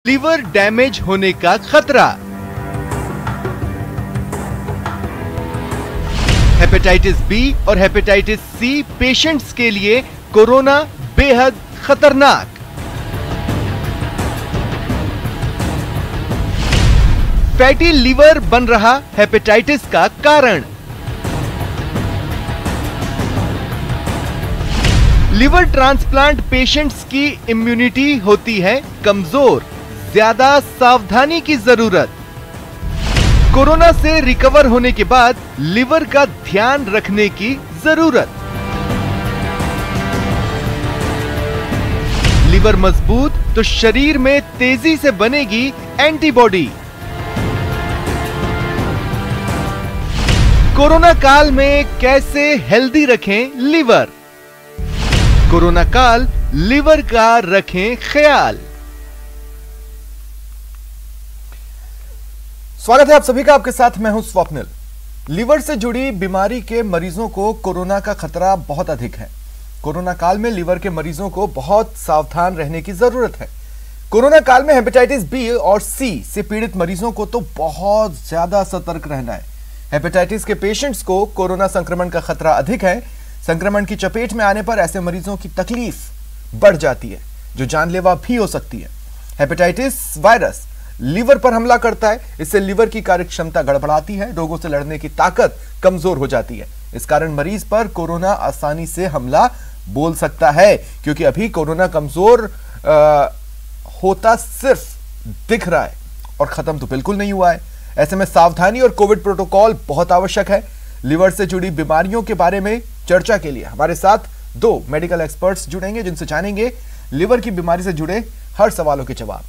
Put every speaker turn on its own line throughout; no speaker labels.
Liver damage होने का खतरा। हेपेटाइटिस बी और हेपेटाइटिस सी पेशेंट्स के लिए कोरोना बेहद खतरनाक। फैटी लीवर बन रहा हेपेटाइटिस का कारण। लिवर ट्रांसप्लांट पेशेंट्स की इम्यूनिटी होती है कमजोर, ज्यादा सावधानी की जरूरत। कोरोना से रिकवर होने के बाद लिवर का ध्यान रखने की जरूरत। लिवर मजबूत तो शरीर में तेजी से बनेगी एंटीबॉडी। कोरोना काल में कैसे हेल्दी रखें लिवर। कोरोना काल लिवर का रखें ख्याल। स्वागत है आप सभी का, आपके साथ मैं हूं स्वप्निल। लिवर से जुड़ी बीमारी के मरीजों को कोरोना का खतरा बहुत अधिक है। कोरोना काल में लिवर के मरीजों को बहुत सावधान रहने की जरूरत है। कोरोना काल में हेपेटाइटिस बी और सी से पीड़ित मरीजों को तो बहुत ज्यादा सतर्क रहना है। हेपेटाइटिस के पेशेंट्स को कोरोना संक्रमण का खतरा अधिक है। संक्रमण की चपेट में आने पर ऐसे मरीजों की तकलीफ बढ़ जाती है, जो जानलेवा भी हो सकती है। हेपेटाइटिस वायरस लीवर पर हमला करता है। इससे लीवर की कार्यक्षमता गड़बड़ाती है, रोगों से लड़ने की ताकत कमजोर हो जाती है। इस कारण मरीज पर कोरोना आसानी से हमला बोल सकता है, क्योंकि अभी कोरोना कमजोर होता सिर्फ दिख रहा है और खत्म तो बिल्कुल नहीं हुआ है। ऐसे में सावधानी और कोविड प्रोटोकॉल बहुत आवश्यक है। लिवर से जुड़ी बीमारियों के बारे में चर्चा के लिए हमारे साथ दो मेडिकल एक्सपर्ट्स जुड़ेंगे, जिनसे जानेंगे लिवर की बीमारी से जुड़े हर सवालों के जवाब।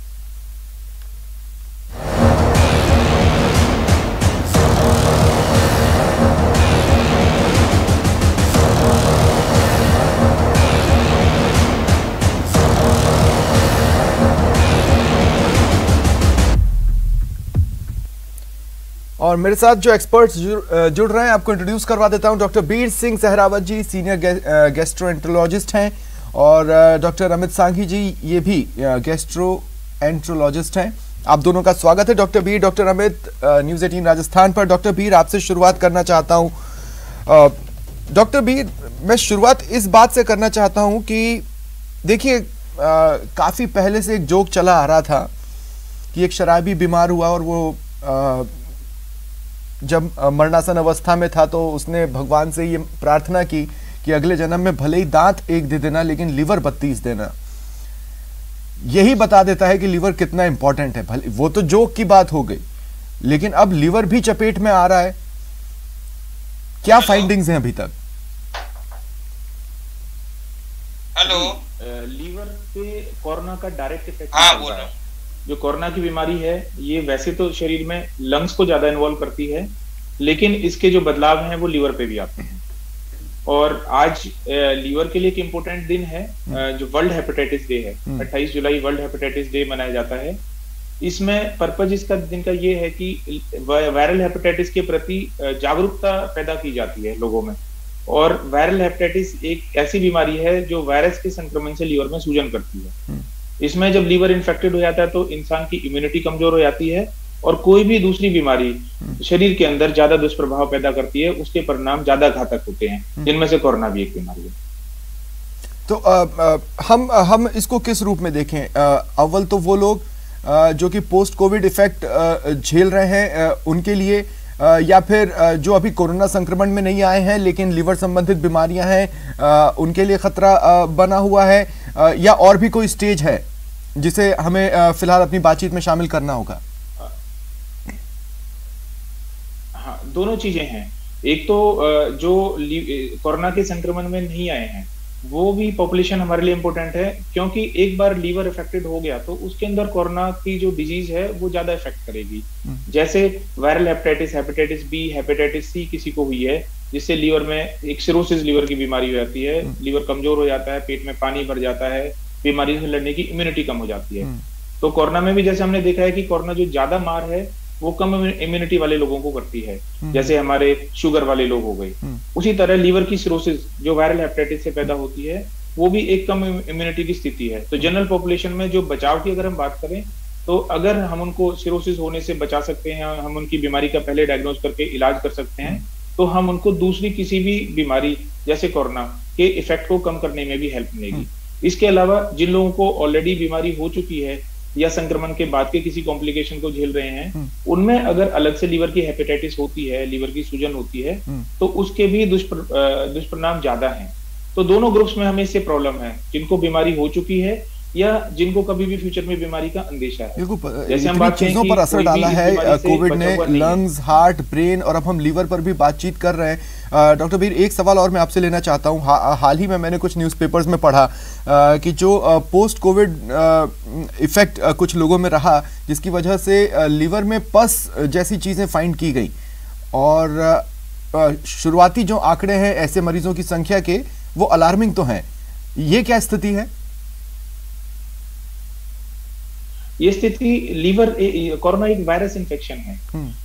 और मेरे साथ जो एक्सपर्ट्स जुड़ रहे हैं, आपको इंट्रोड्यूस करवा देता हूं। डॉक्टर बीर सिंह सहरावत जी सीनियर गैस्ट्रोएंट्रोलॉजिस्ट हैं, और डॉक्टर अमित सांघी जी ये भी गैस्ट्रोएंट्रोलॉजिस्ट हैं। आप दोनों का स्वागत है। डॉक्टर बीर, डॉक्टर अमित, न्यूज़ 18 राजस्थान पर। डॉक्टर बीर, आपसे शुरुआत करना चाहता हूं। डॉक्टर बीर, मैं शुरुआत इस बात से करना चाहता हूं कि देखिए, काफ़ी पहले से एक जोक चला आ रहा था कि एक शराबी बीमार हुआ और वो जब मरणासन अवस्था में था तो उसने भगवान से ये प्रार्थना की कि अगले जन्म में भले ही दांत एक दे देना, लेकिन लिवर 32 देना। यही बता देता है कि लिवर कितना इंपॉर्टेंट है। भले वो तो जोक की बात हो गई, लेकिन अब लिवर भी चपेट में आ रहा है। क्या फाइंडिंग्स हैं अभी तक?
हेलो,
लीवर पे कोरोना का डायरेक्ट इफेक्ट
बोल रहा हूं।
जो कोरोना की बीमारी है, ये वैसे तो शरीर में लंग्स को ज्यादा इन्वॉल्व करती है, लेकिन इसके जो बदलाव हैं वो लीवर पे भी आते हैं। और आज लीवर के लिए एक इम्पोर्टेंट दिन है, जो वर्ल्ड हेपेटाइटिस डे है। 28 जुलाई वर्ल्ड हेपेटाइटिस डे मनाया जाता है। इसमें पर्पज इसका दिन का ये है कि वायरल हेपेटाइटिस के प्रति जागरूकता पैदा की जाती है लोगों में। और वायरल हेपेटाइटिस एक ऐसी बीमारी है जो वायरस के संक्रमण से लीवर में सूजन करती है। इसमें जब लीवर इन्फेक्टेड हो जाता है तो इंसान की इम्यूनिटी कमजोर हो जाती है, और कोई भी दूसरी बीमारी शरीर के अंदर ज्यादा दुष्प्रभाव पैदा करती है, उसके परिणाम ज्यादा घातक होते हैं, जिनमें से कोरोना भी एक बीमारी है।
तो हम इसको किस रूप में देखें? अव्वल तो वो लोग जो कि पोस्ट कोविड इफेक्ट झेल रहे हैं, उनके लिए, या फिर जो अभी कोरोना संक्रमण में नहीं आए हैं लेकिन लिवर संबंधित बीमारियां हैं, उनके लिए खतरा बना हुआ है, या और भी कोई स्टेज है जिसे हमें फिलहाल अपनी बातचीत में शामिल करना होगा?
हाँ, दोनों चीजें हैं। एक तो जो कोरोना के संक्रमण में नहीं आए हैं, वो भी पॉपुलेशन हमारे लिए इम्पोर्टेंट है, क्योंकि एक बार लीवर इफेक्टेड हो गया तो उसके अंदर कोरोना की जो डिजीज है वो ज्यादा इफेक्ट करेगी। जैसे viral hepatitis, hepatitis B, hepatitis C किसी को हुई है, जिससे लीवर में एक सिरोसिस लीवर की बीमारी हो जाती है, लीवर कमजोर हो जाता है, पेट में पानी भर जाता है, बीमारी से लड़ने की इम्यूनिटी कम हो जाती है। तो कोरोना में भी जैसे हमने देखा है कि कोरोना जो ज्यादा मार है वो कम इम्यूनिटी वाले लोगों को करती है, जैसे हमारे शुगर वाले लोग हो गए। उसी तरह लीवर की सिरोसिस जो वायरल हेपेटाइटिस से पैदा होती है, वो भी एक कम इम्यूनिटी की स्थिति है। तो जनरल पॉपुलेशन में जो बचाव की अगर हम बात करें तो अगर हम उनको सिरोसिस होने से बचा सकते हैं, हम उनकी बीमारी का पहले डायग्नोज करके इलाज कर सकते हैं, तो हम उनको दूसरी किसी भी बीमारी जैसे कोरोना के इफेक्ट को कम करने में भी हेल्प मिलेगी। इसके अलावा जिन लोगों को ऑलरेडी बीमारी हो चुकी है या संक्रमण के बाद के किसी कॉम्प्लिकेशन को झेल रहे हैं, उनमें अगर अलग से लीवर की हेपेटाइटिस होती है, लीवर की सूजन होती है, तो उसके भी दुष्परिणाम ज्यादा हैं। तो दोनों ग्रुप्स में हमें इससे प्रॉब्लम है, जिनको बीमारी हो चुकी है या जिनको कभी भी फ्यूचर में बीमारी का अंदेशा है।
जैसे हम बात चीजों पर असर डाला है कोविड ने, लंग्स, हार्ट, ब्रेन, और अब हम लीवर पर भी बातचीत कर रहे हैं। डॉक्टर बीर, एक सवाल और मैं आपसे लेना चाहता हूँ। हाल ही में मैंने कुछ न्यूज़पेपर्स में पढ़ा कि जो पोस्ट कोविड इफेक्ट कुछ लोगों में रहा, जिसकी वजह से लीवर में पस जैसी चीज़ें फाइंड की गई, और शुरुआती जो आंकड़े हैं ऐसे मरीजों की संख्या के, वो अलार्मिंग तो हैं। ये क्या स्थिति है?
ये स्थिति लीवर, कोरोना एक वायरस इन्फेक्शन है।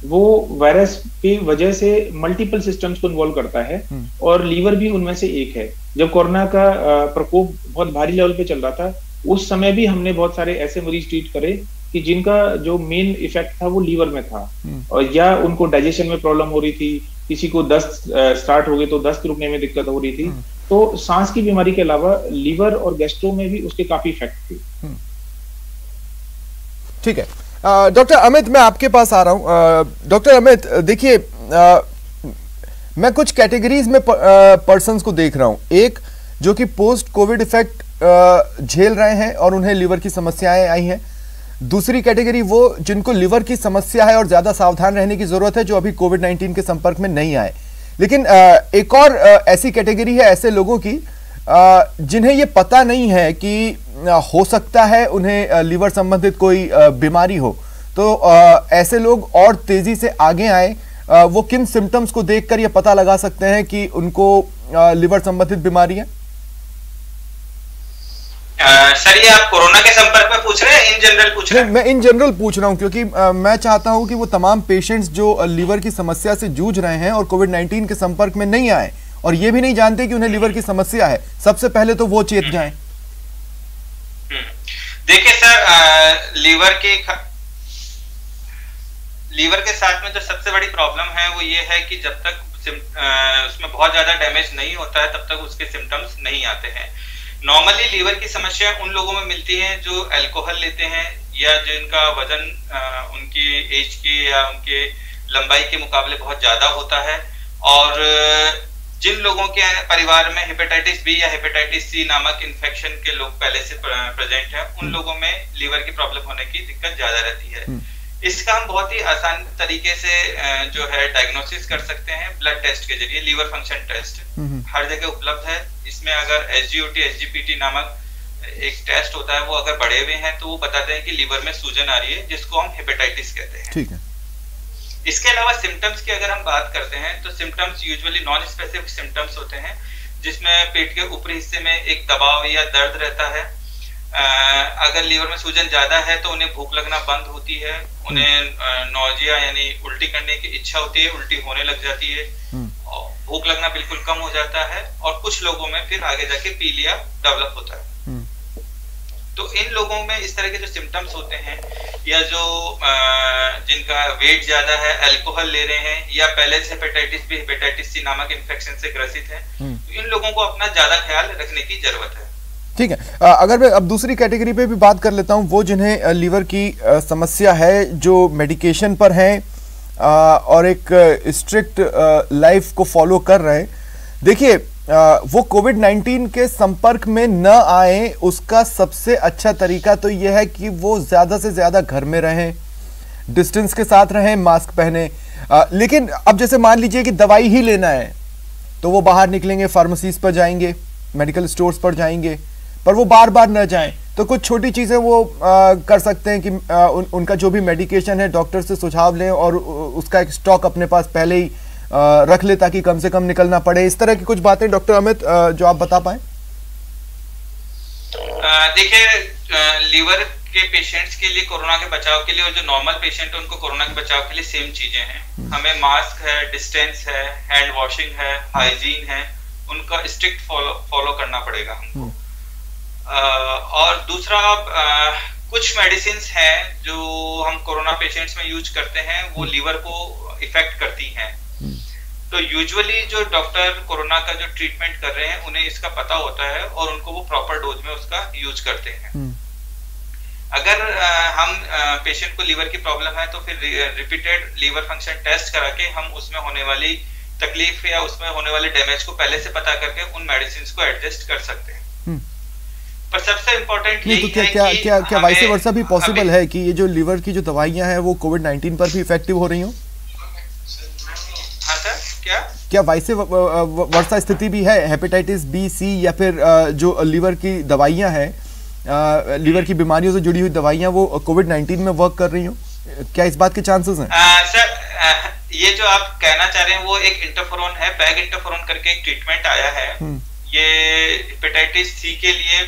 वो वायरस की वजह से मल्टीपल सिस्टम्स को इन्वॉल्व करता है, और लीवर भी उनमें से एक है। जब कोरोना का प्रकोप बहुत भारी लेवल पे चल रहा था, उस समय भी हमने बहुत सारे ऐसे मरीज ट्रीट करे कि जिनका जो मेन इफेक्ट था वो लीवर में था, और या उनको डाइजेशन में प्रॉब्लम हो रही थी, किसी को दस्त स्टार्ट हो गए तो दस्त रुकने में दिक्कत हो रही थी। तो सांस की बीमारी के अलावा लीवर और गैस्ट्रो में भी उसके काफी इफेक्ट थे।
ठीक है, डॉक्टर अमित, मैं आपके पास आ रहा हूं। डॉक्टर अमित, देखिए, मैं कुछ कैटेगरीज में पर्सन्स को देख रहा हूं। एक जो कि पोस्ट कोविड इफेक्ट झेल रहे हैं और उन्हें लीवर की समस्याएं आई हैं। दूसरी कैटेगरी वो जिनको लीवर की समस्या है और ज्यादा सावधान रहने की जरूरत है, जो अभी कोविड-19 के संपर्क में नहीं आए। लेकिन एक और ऐसी कैटेगरी है ऐसे लोगों की जिन्हें ये पता नहीं है कि हो सकता है उन्हें लीवर संबंधित कोई बीमारी हो। तो ऐसे लोग और तेजी से आगे आए, वो किन सिम्टम्स को देखकर ये पता लगा सकते हैं कि उनको लीवर संबंधित बीमारी है?
सर, ये आप कोरोना के संपर्क में पूछ रहे हैं, इन जनरल पूछ रहे हैं?
मैं इन जनरल पूछ रहा हूं, क्योंकि मैं चाहता हूं कि वो तमाम पेशेंट्स जो लीवर की समस्या से जूझ रहे हैं और कोविड-19 के संपर्क में नहीं आए और ये भी नहीं जानते कि उन्हें लीवर की समस्या है, सबसे पहले तो वो चेत जाएं।
देखिए सर, लीवर के साथ में जो सबसे बड़ी प्रॉब्लम है वो ये है कि जब तक उसमें बहुत ज्यादा डैमेज नहीं होता है तब तक उसके सिम्टम्स नहीं आते हैं। नॉर्मली लीवर की समस्या उन लोगों में मिलती है जो अल्कोहल लेते हैं या जिनका वजन उनकी एज की या उनके लंबाई के मुकाबले बहुत ज्यादा होता है, और जिन लोगों के परिवार में हेपेटाइटिस बी या हेपेटाइटिस सी नामक इन्फेक्शन के लोग पहले से प्रेजेंट हैं, उन लोगों में लीवर की प्रॉब्लम होने की दिक्कत ज्यादा रहती है। इसका हम बहुत ही आसान तरीके से जो है डायग्नोसिस कर सकते हैं ब्लड टेस्ट के जरिए। लीवर फंक्शन टेस्ट हर जगह उपलब्ध है। इसमें अगर SGOT SGPT नामक एक टेस्ट होता है, वो अगर बढ़े हुए हैं तो वो बताते हैं कि लीवर में सूजन आ रही है, जिसको हम हेपेटाइटिस कहते हैं।
ठीक है।
इसके अलावा सिम्टम्स की अगर हम बात करते हैं तो symptoms usually non specific symptoms होते हैं, जिसमें पेट के ऊपरी हिस्से में एक दबाव या दर्द रहता है। अगर लीवर में सूजन ज्यादा है तो उन्हें भूख लगना बंद होती है, उन्हें नौजिया यानी उल्टी करने की इच्छा होती है, उल्टी होने लग जाती है, भूख लगना बिल्कुल कम हो जाता है, और कुछ लोगों में फिर आगे जाके पीलिया डेवलप होता है। तो इन लोगों में इस तरह के जो सिम्टम्स होते हैं, या जो जिनका वेट ज्यादा है, अल्कोहल ले रहे हैं, या पहले से हेपेटाइटिस बी हेपेटाइटिस सी नामक इन्फेक्शन से ग्रसित है, तो इन लोगों को अपना ज्यादा ख्याल रखने की जरूरत है।
ठीक है। अगर मैं अब दूसरी कैटेगरी पे भी बात कर लेता हूं, वो जिन्हें लीवर की समस्या है, जो मेडिकेशन पर हैं और एक स्ट्रिक्ट लाइफ को फॉलो कर रहे हैं। देखिए, वो कोविड-19 के संपर्क में न आए, उसका सबसे अच्छा तरीका तो यह है कि वो ज़्यादा से ज़्यादा घर में रहें, डिस्टेंस के साथ रहें, मास्क पहने। लेकिन अब जैसे मान लीजिए कि दवाई ही लेना है तो वो बाहर निकलेंगे, फार्मेसीज पर जाएंगे, मेडिकल स्टोर्स पर जाएंगे, पर वो बार बार न जाएं। तो कुछ छोटी चीज़ें वो कर सकते हैं कि उनका जो भी मेडिकेशन है डॉक्टर से सुझाव लें और उसका एक स्टॉक अपने पास पहले ही रख ले, ताकि कम से कम निकलना पड़े। इस तरह की कुछ बातें डॉक्टर अमित जो आप बता पाएं।
देखिए, लीवर के पेशेंट्स के लिए कोरोना के बचाव के लिए और जो नॉर्मल पेशेंट है उनको कोरोना के बचाव के लिए सेम चीजें हैं। हमें मास्क है, डिस्टेंस है, हैंड वॉशिंग है, हाइजीन है, उनका स्ट्रिक्ट फॉलो करना पड़ेगा हमको। और दूसरा, कुछ मेडिसिन हैं जो हम कोरोना पेशेंट्स में यूज करते हैं, वो लीवर को इफेक्ट करती हैं। तो यूजुअली जो डॉक्टर कोरोना का जो ट्रीटमेंट कर रहे हैं उन्हें इसका पता होता है और उनको वो प्रॉपर डोज में उसका यूज करते हैं। अगर हम पेशेंट को लीवर की प्रॉब्लम है तो फिर रिपीटेड लीवर फंक्शन टेस्ट करा के हम उसमें होने वाली तकलीफ या उसमें होने वाले डैमेज को पहले से पता करके उन मेडिसिन को एडजस्ट कर सकते हैं। पर सबसे इम्पोर्टेंट यही
तो क्या
है कि
क्या वाइस वर्सा भी पॉसिबल है कि ये जो लीवर की जो दवाइयां हैं वो कोविड-19 पर भी इफेक्टिव हो रही हो?
हाँ सर,
क्या वाइस वर्सा स्थिति भी है, हेपेटाइटिस बी, सी या फिर जो लीवर की दवाइयां हैं, लीवर की बीमारियों से जुड़ी हुई दवाइयां वो कोविड-19 में वर्क कर रही हो? क्या इस बात के चांसेस हैं?
सर ये जो आप कहना चाह रहे हैं वो एक इंटरफेरोन है, पैग इंटरफेरोन करके एक ट्रीटमेंट आया है। ये हेपेटाइटिस सी के लिए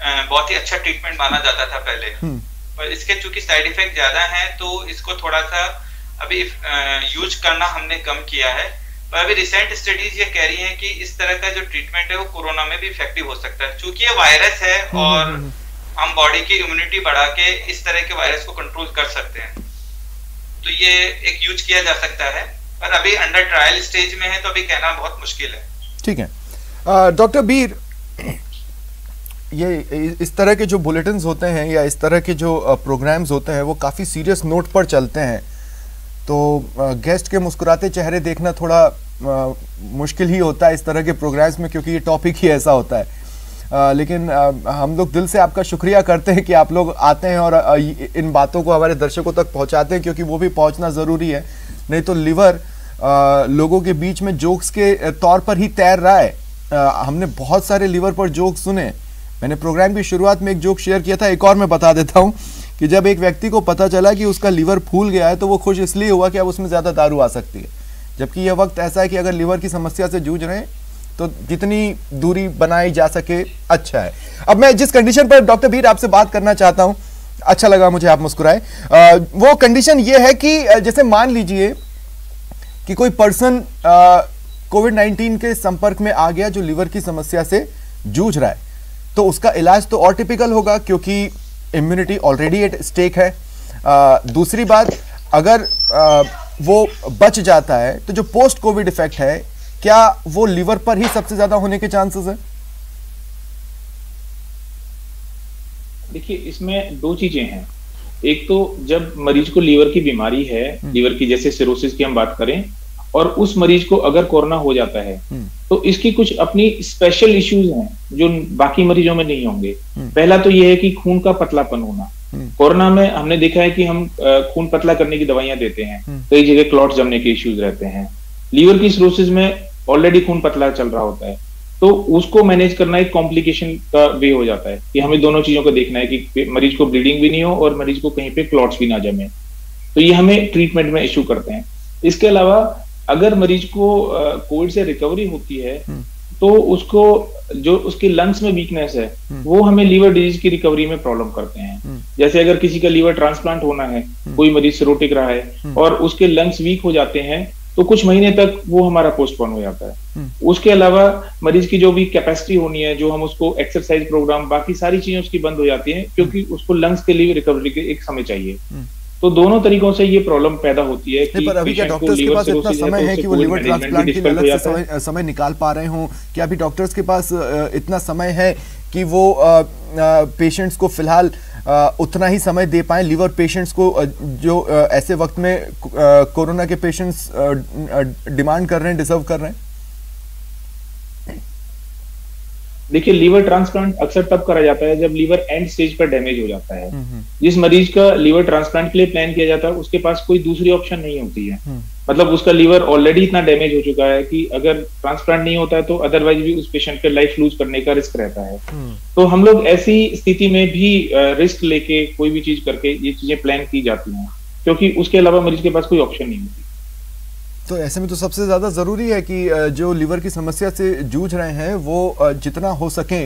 बहुत ही अच्छा ट्रीटमेंट माना जाता था पहले, पर इसके चूंकि साइड इफेक्ट ज्यादा हैं तो इसको थोड़ा सा अभी यूज करना हमने कम किया है। पर अभी रिसेंट स्टडीज ये कह रही हैं कि इस तरह का जो ट्रीटमेंट है वो कोरोना में भी इफेक्टिव हो सकता है, क्योंकि ये वायरस है और हम बॉडी की इम्यूनिटी बढ़ा के इस तरह के वायरस को कंट्रोल कर सकते हैं। तो ये एक यूज किया जा सकता है, पर अभी अंडर ट्रायल स्टेज में है तो अभी कहना बहुत मुश्किल है।
ठीक है डॉक्टर बीर, ये इस तरह के जो बुलेटिन्स होते हैं या इस तरह के जो प्रोग्राम्स होते हैं वो काफ़ी सीरियस नोट पर चलते हैं, तो गेस्ट के मुस्कुराते चेहरे देखना थोड़ा मुश्किल ही होता है इस तरह के प्रोग्राम्स में, क्योंकि ये टॉपिक ही ऐसा होता है। लेकिन हम लोग दिल से आपका शुक्रिया करते हैं कि आप लोग आते हैं और इन बातों को हमारे दर्शकों तक पहुंचाते हैं, क्योंकि वो भी पहुंचना ज़रूरी है। नहीं तो लिवर लोगों के बीच में जोक्स के तौर पर ही तैर रहा है। हमने बहुत सारे लिवर पर जोक सुने। मैंने प्रोग्राम की शुरुआत में एक जोक शेयर किया था, एक और मैं बता देता हूँ कि जब एक व्यक्ति को पता चला कि उसका लिवर फूल गया है तो वो खुश इसलिए हुआ कि अब उसमें ज़्यादा दारू आ सकती है, जबकि यह वक्त ऐसा है कि अगर लिवर की समस्या से जूझ रहे हैं तो जितनी दूरी बनाई जा सके अच्छा है। अब मैं जिस कंडीशन पर डॉक्टर बीर आपसे बात करना चाहता हूं, अच्छा लगा मुझे आप मुस्कुराए, वो कंडीशन ये है कि जैसे मान लीजिए कि कोई पर्सन कोविड-19 के संपर्क में आ गया जो लिवर की समस्या से जूझ रहा है, तो उसका इलाज तो और टिपिकल होगा क्योंकि इम्यूनिटी ऑलरेडी एट स्टेक है। दूसरी बात, अगर वो बच जाता है तो जो पोस्ट कोविड इफेक्ट है क्या वो लिवर पर ही सबसे ज्यादा होने के चांसेस हैं?
देखिए, इसमें दो चीजें हैं। एक तो जब मरीज को लीवर की बीमारी है, लीवर की जैसे सिरोसिस की हम बात करें, और उस मरीज को अगर कोरोना हो जाता है तो इसकी कुछ अपनी स्पेशल इश्यूज हैं जो बाकी मरीजों में नहीं होंगे। पहला तो यह है कि खून का पतलापन होना। कोरोना में हमने देखा है कि हम खून पतला करने की दवाइयां देते हैं, कई जगह क्लॉट जमने के इश्यूज रहते हैं। लीवर की सिरोसिस में ऑलरेडी खून पतला चल रहा होता है, तो उसको मैनेज करना एक कॉम्प्लिकेशन का वे हो जाता है कि हमें दोनों चीजों को देखना है कि मरीज को ब्लीडिंग भी नहीं हो और मरीज को कहीं पे क्लॉट्स भी ना जमे। तो ये हमें ट्रीटमेंट में इश्यू करते हैं। इसके अलावा अगर मरीज को कोविड से रिकवरी होती है तो उसको जो उसके लंग्स में वीकनेस है वो हमें लीवर डिजीज की रिकवरी में प्रॉब्लम करते हैं। जैसे अगर किसी का लीवर ट्रांसप्लांट होना है, कोई मरीज सिरोटिक रहा है और उसके लंग्स वीक हो जाते हैं तो कुछ महीने तक वो हमारा पोस्टपोन हो जाता है। उसके अलावा मरीज की जो भी कैपेसिटी होनी है, जो हम उसको एक्सरसाइज प्रोग्राम, बाकी सारी चीजें उसकी बंद हो जाती हैं क्योंकि उसको लंग्स के लिए रिकवरी के एक समय चाहिए। तो दोनों तरीकों से ये प्रॉब्लम पैदा होती है कि
पर अभी क्या डॉक्टर्स के पास इतना समय है कि वो लिवर ट्रांसप्लांट के लिए अलग से समय निकाल पा रहे हों? क्या अभी डॉक्टर्स के पास इतना समय है कि वो पेशेंट्स को फिलहाल उतना ही समय दे पाए, लिवर पेशेंट्स को जो ऐसे वक्त में कोरोना के पेशेंट्स डिमांड कर रहे हैं, डिजर्व कर रहे हैं?
देखिए, लीवर ट्रांसप्लांट अक्सर तब करा जाता है जब लीवर एंड स्टेज पर डैमेज हो जाता है। जिस मरीज का लीवर ट्रांसप्लांट के लिए प्लान किया जाता है उसके पास कोई दूसरी ऑप्शन नहीं होती है। मतलब उसका लीवर ऑलरेडी इतना डैमेज हो चुका है कि अगर ट्रांसप्लांट नहीं होता है तो अदरवाइज भी उस पेशेंट के लाइफ लूज करने का रिस्क रहता है। तो हम लोग ऐसी स्थिति में भी रिस्क लेके कोई भी चीज करके ये चीजें प्लान की जाती हैं, क्योंकि उसके अलावा मरीज के पास कोई ऑप्शन नहीं होती।
तो ऐसे में तो सबसे ज्यादा जरूरी है कि जो लिवर की समस्या से जूझ रहे हैं वो जितना हो सके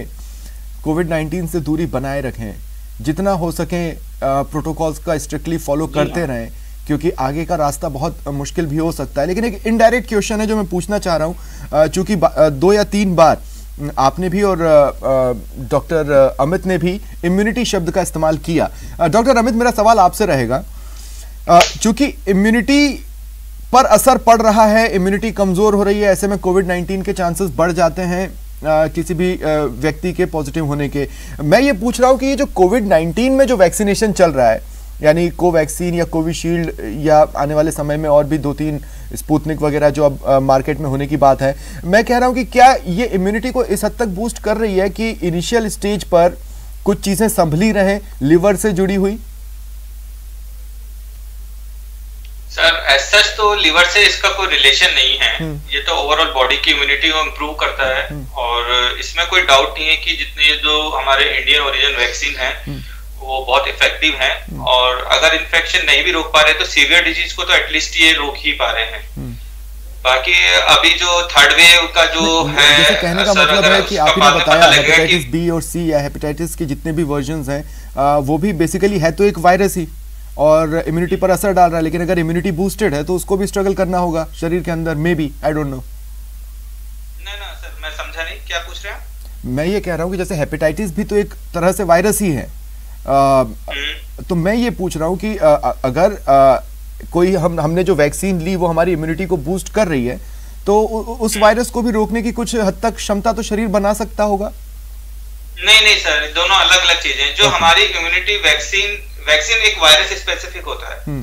कोविड-19 से दूरी बनाए रखें, जितना हो सके प्रोटोकॉल्स का स्ट्रिक्टली फॉलो करते रहें, क्योंकि आगे का रास्ता बहुत मुश्किल भी हो सकता है। लेकिन एक इनडायरेक्ट क्वेश्चन है जो मैं पूछना चाह रहा हूँ, चूंकि 2 या 3 बार आपने भी और डॉक्टर अमित ने भी इम्यूनिटी शब्द का इस्तेमाल किया। डॉक्टर अमित, मेरा सवाल आपसे रहेगा, चूंकि इम्यूनिटी पर असर पड़ रहा है, इम्यूनिटी कमजोर हो रही है, ऐसे में कोविड-19 के चांसेस बढ़ जाते हैं किसी भी व्यक्ति के पॉजिटिव होने के। मैं ये पूछ रहा हूँ कि ये जो कोविड-19 में जो वैक्सीनेशन चल रहा है, यानी कोवैक्सीन या कोविशील्ड या आने वाले समय में और भी 2-3 स्पुतनिक वगैरह जो अब मार्केट में होने की बात है, मैं कह रहा हूँ कि क्या ये इम्यूनिटी को इस हद तक बूस्ट कर रही है कि इनिशियल स्टेज पर कुछ चीजें संभली रहें लिवर से जुड़ी हुई?
सर एज सच तो लिवर से इसका कोई रिलेशन नहीं है, ये तो ओवरऑल बॉडी की इम्यूनिटी को इम्प्रूव करता है और इसमें कोई डाउट नहीं है कि जितने जो हमारे इंडियन ओरिजिन वैक्सीन है वो बहुत इफेक्टिव है और अगर इन्फेक्शन नहीं भी रोक पा रहे तो सीवियर डिजीज को तो एटलीस्ट ये रोक ही पा रहे हैं। बाकी अभी जो थर्ड वेव का जो है,
कहने का मतलब है कि आपने बताया हेपेटाइटिस बी और सी या हेपेटाइटिस के जितने भी वर्जन्स हैं वो भी बेसिकली है तो एक वायरस ही और इम्यूनिटी पर असर डाल रहा है, लेकिन अगर इम्यूनिटी बूस्टेड है तो उसको भी स्ट्रगल करना होगा शरीर के अंदर, may be, I don't know.
ना सर मैं समझा नहीं, क्या पूछ रहे हैं?
मैं ये कह रहा हूँ कि जैसे हेपेटाइटिस भी तो एक तरह से वायरस ही है, तो मैं ये पूछ रहा हूँ कि अगर कोई हमने जो वैक्सीन ली वो हमारी इम्यूनिटी को बूस्ट कर रही है तो उस वायरस को भी रोकने की कुछ हद तक क्षमता तो शरीर बना सकता होगा।
नहीं सर, दोनों अलग अलग चीजें। जो हमारी इम्यूनिटी वैक्सीन एक वायरस स्पेसिफिक होता है।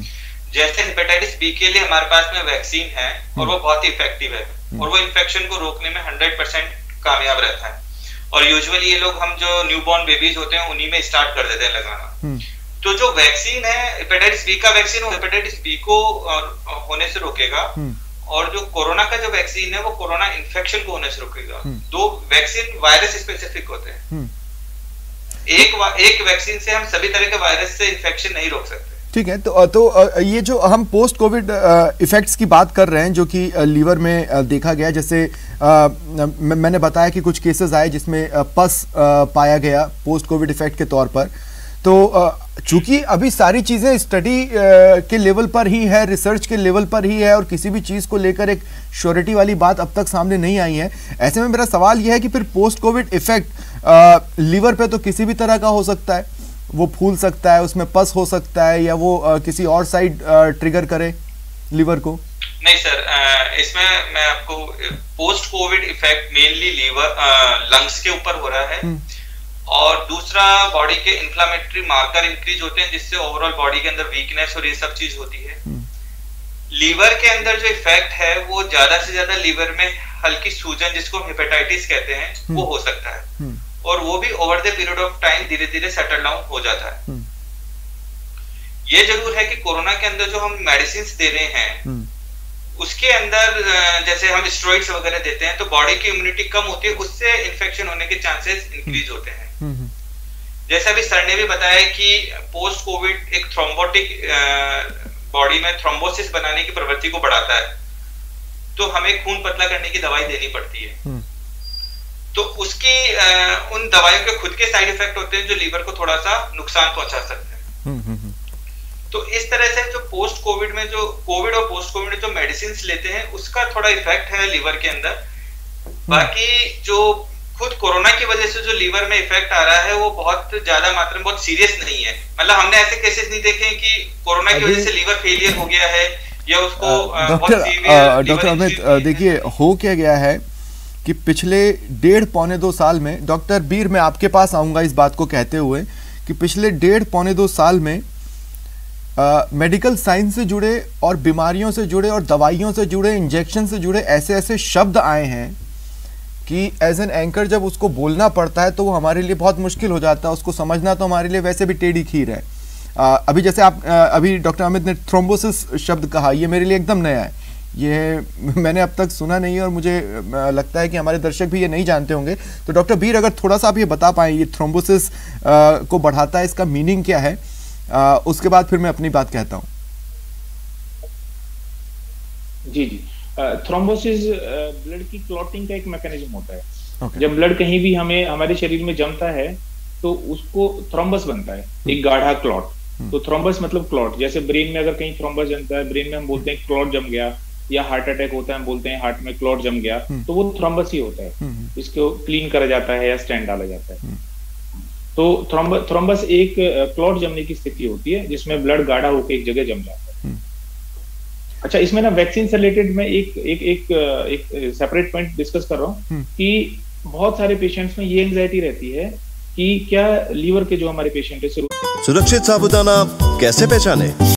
जैसे हेपेटाइटिस बी के लिए हमारे पास में वैक्सीन है और वो बहुत ही इफेक्टिव है और वो इन्फेक्शन को रोकने में 100% कामयाब रहता है और यूजुअली ये लोग हम जो न्यूबॉर्न बेबीज होते हैं उन्हीं में स्टार्ट कर देते हैं लगाना। तो जो वैक्सीन है हेपेटाइटिस बी का वैक्सीन, वो हेपेटाइटिस बी को होने से रोकेगा और जो कोरोना का जो वैक्सीन है वो कोरोना इन्फेक्शन को होने से रोकेगा। दो वैक्सीन वायरस स्पेसिफिक होते हैं, एक वैक्सीन से हम सभी तरह के वायरस से इन्फेक्शन नहीं रोक सकते।
ठीक है, तो ये जो हम पोस्ट कोविड इफेक्ट्स की बात कर रहे हैं जो कि लीवर में देखा गया, जैसे मैंने बताया कि कुछ केसेस आए जिसमें पस पाया गया पोस्ट कोविड इफेक्ट के तौर पर, तो चूंकि अभी सारी चीज़ें स्टडी के लेवल पर ही है, रिसर्च के लेवल पर ही है और किसी भी चीज़ को लेकर एक श्योरिटी वाली बात अब तक सामने नहीं आई है, ऐसे में मेरा सवाल यह है कि फिर पोस्ट कोविड इफेक्ट लीवर पे तो किसी भी तरह का हो सकता है, वो फूल सकता है, उसमें पस हो सकता है या वो किसी और साइड ट्रिगर करे लीवर को।
नहीं सर, इसमें मैं आपको post covid effect mainly liver lungs के ऊपर हो रहा है और दूसरा बॉडी के इन्फ्लामेटरी मार्कर इंक्रीज होते हैं जिससे ओवरऑल बॉडी के अंदर वीकनेस और ये सब चीज होती है। लीवर के अंदर जो इफेक्ट है वो ज्यादा से ज्यादा लीवर में हल्की सूजन जिसको हेपेटाइटिस कहते हैं वो हो सकता है और वो भी over the period of time धीरे धीरे सेटल डाउन हो जाता है। ये जरूर है कि कोरोना के अंदर जो हम मेडिसिन दे रहे हैं उसके अंदर जैसे हम स्टेरॉइड्स वगैरह देते हैं तो बॉडी की इम्यूनिटी कम होती है, उससे इन्फेक्शन होने के चांसेस इंक्रीज होते हैं। जैसे अभी सर ने भी बताया कि पोस्ट कोविड एक थ्रोम्बोटिक बॉडी में थ्रोम्बोसिस बनाने की प्रवृत्ति को बढ़ाता है, तो हमें खून पतला करने की दवाई देनी पड़ती है। तो उसकी उन दवाइयों के खुद के साइड इफेक्ट होते हैं जो लीवर को थोड़ा सा नुकसान पहुंचा सकते हैं। तो इस तरह से जो पोस्ट कोविड में जो कोविड और पोस्ट कोविड में जो मेडिसिन लेते हैं उसका थोड़ा इफेक्ट है लीवर के अंदर। बाकी जो खुद कोरोना की वजह से जो लीवर में इफेक्ट आ रहा है वो बहुत ज्यादा मात्रा में बहुत सीरियस नहीं है। मतलब हमने ऐसे केसेस नहीं देखे कि कोरोना की वजह से लीवर फेलियर हो गया है या उसको
डॉक्टर अमित, देखिए हो क्या गया है कि पिछले 1.5-2 साल में, डॉक्टर बीर मैं आपके पास आऊंगा इस बात को कहते हुए कि पिछले 1.5-2 साल में मेडिकल साइंस से जुड़े और बीमारियों से जुड़े और दवाइयों से जुड़े, इंजेक्शन से जुड़े ऐसे ऐसे शब्द आए हैं कि एज एन एंकर जब उसको बोलना पड़ता है तो वो हमारे लिए बहुत मुश्किल हो जाता है, उसको समझना तो हमारे लिए वैसे भी टेढ़ी खीर है। अभी जैसे आप अभी डॉक्टर अमित ने थ्रोम्बोसिस शब्द कहा, ये मेरे लिए एकदम नया है, ये मैंने अब तक सुना नहीं और मुझे लगता है कि हमारे दर्शक भी ये नहीं जानते होंगे। तो डॉक्टर बीर अगर थोड़ा सा आप ये बता पाएं ये थ्रोम्बोसिस को बढ़ाता है, इसका मीनिंग क्या है, उसके बाद फिर मैं अपनी बात कहता हूँ।
जी, थ्रोम्बोसिस ब्लड की क्लॉटिंग का एक मैकेनिज्म होता है। जब ब्लड कहीं भी हमारे शरीर में जमता है तो उसको थ्रोम्बस बनता है, एक गाढ़ा क्लॉट। तो थ्रोम्बस मतलब क्लॉट। जैसे ब्रेन में अगर कहीं थ्रोम्बस जमता है, ब्रेन में हम बोलते हैं क्लॉट जम गया, या हार्ट अटैक होता है हम बोलते हैं हार्ट में क्लॉट जम गया, तो वो थ्रोम्बस ही होता है। इसको क्लीन करा जाता है या स्टेंट डाला जाता है। तो थ्रोम्बस एक क्लॉट जमने की स्थिति होती है जिसमें ब्लड गाढ़ा होकर एक जगह जम जाता है। अच्छा, इसमें ना वैक्सीन से रिलेटेड मैं एक सेपरेट पॉइंट डिस्कस कर रहा हूँ कि बहुत सारे पेशेंट्स में ये एंजाइटी रहती है कि क्या लीवर के जो हमारे पेशेंट है
सुरक्षित साबूदाना कैसे पहचाने।